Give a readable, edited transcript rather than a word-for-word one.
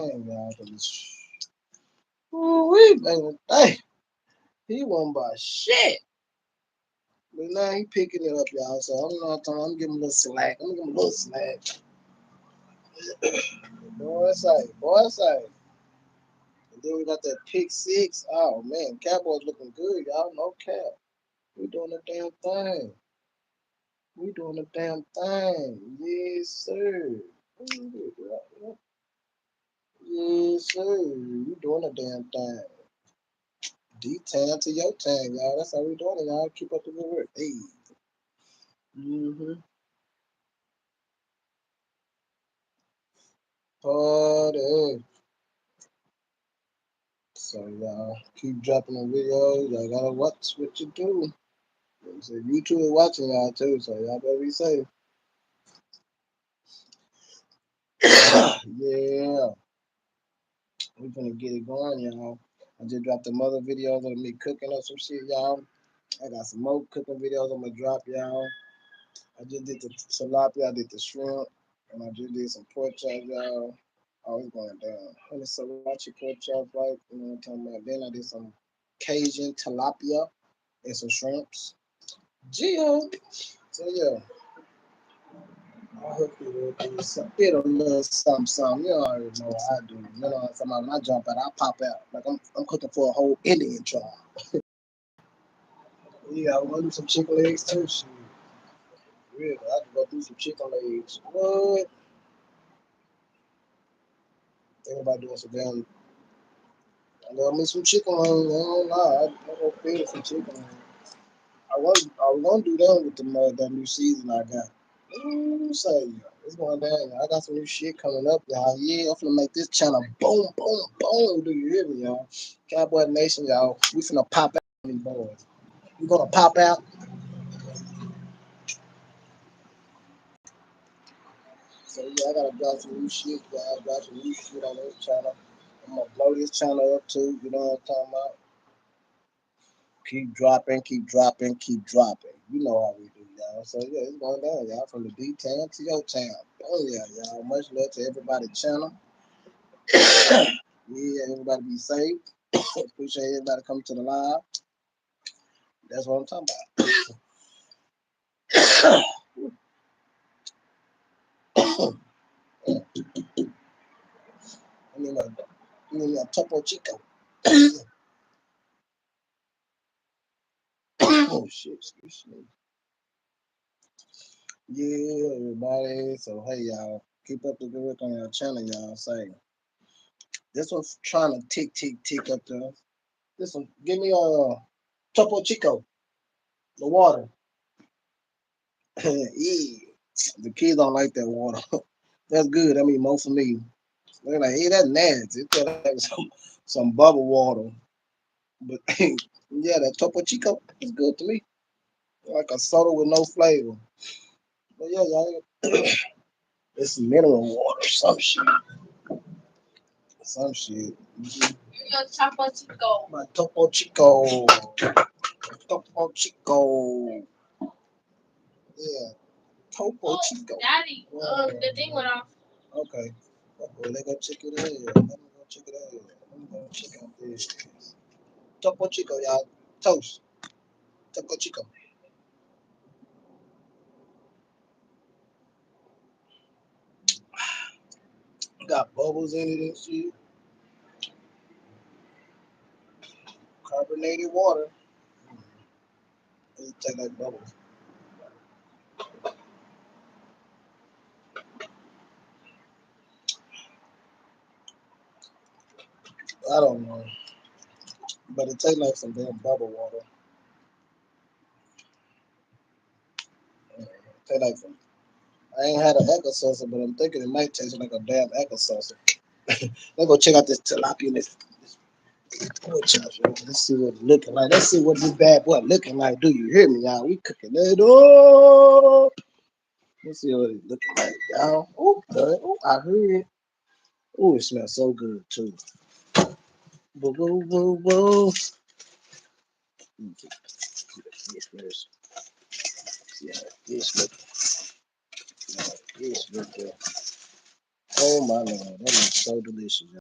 Dang, y'all, ooh, baby, hey, he won't buy shit. But now he picking it up, y'all. So I'm not talking. I'm giving him a little slack. I'm gonna give him a little slack. Boy, say, boy, say. And then we got that pick six. Oh man, Cowboys looking good, y'all. No cap. We doing the damn thing. We doing the damn thing. Yes, sir. Yes, sir. We doing the damn thing. D-Town to your town, y'all. That's how we doing it, y'all. Keep up the good work. Hey. Mm-hmm. Party. So, y'all, keep dropping the videos. Y'all gotta watch what you do. So YouTube is watching y'all, too. So, y'all better be safe. Yeah. We gonna get it going, y'all. I just dropped the mother videos of me cooking up some shit, y'all. I got some more cooking videos I'm gonna drop, y'all. I just did the tilapia, I did the shrimp, and I just did some pork chops, y'all. I was going down. Honey sriracha pork chops, right? You know what I'm talking about? Then I did some Cajun tilapia and some shrimps. Gio. So yeah, I hope you will do some bit a little something, something. You already know what I do. You know what I'm talking about? When I jump out, I pop out. Like I'm cooking for a whole Indian tribe. Yeah, I want to do some chicken legs too. Shit. Really, I can go do some chicken legs. What? Think about doing some damn. I love me some chicken wings. I don't lie. I go feel some chicken wings. I was gonna do that with that new season I got. Ooh, say it's going down. I got some new shit coming up, y'all. Yeah, I'm finna make this channel boom, boom, boom. Do you hear me, y'all? Cowboy Nation, y'all. We finna pop out, these boys. We gonna pop out. So yeah, I gotta drop some new shit, y'all. Drop some new shit on this channel. I'm gonna blow this channel up too. You know what I'm talking about? Keep dropping, keep dropping, keep dropping. You know how we do, y'all. So yeah, it's going down, y'all. From the D town to your town. Oh yeah, y'all. Much love to everybody channel. Yeah, everybody be safe. Appreciate everybody coming to the live. That's what I'm talking about. I mean, a Topo Chico. Oh shit, excuse me. Yeah, everybody. So hey, y'all, keep up the good work on your channel, y'all. Say this one's trying to tick up there. This one, give me a Topo Chico, the water. Yeah, the kids don't like that water. That's good. I mean, more for me. They're like, hey, that's nasty. It's like some bubble water. But yeah, that Topo Chico is good to me. Like a soda with no flavor. But yeah, y'all, it's mineral water, some shit. Some shit. Your Topo Chico. My Topo Chico. Topo Chico. Yeah, Topo Chico. Daddy, the thing went off. Okay. Okay, let go check it out. Let me go check it out. Let me go check out this. Topo Chico, y'all. Toast. Topo Chico. Got bubbles in it and shit. Carbonated water. It take like bubbles. I don't know. But it tastes like some damn bubble water. It tastes like some. I ain't had an Echo saucer, but I'm thinking it might taste like a damn Echo saucer. Let's go check out this tilapia and this pork chops, yo. Let's see what it looking like. Let's see what this bad boy looking like. Do you hear me, y'all? We cooking it up. Let's see what it looking like, y'all. Oh, good. Oh, I heard it. Oh, it smells so good too. Whoa, whoa, whoa, whoa. Yes, first. Yeah, this look. This look good. Oh my lord, that looks so delicious.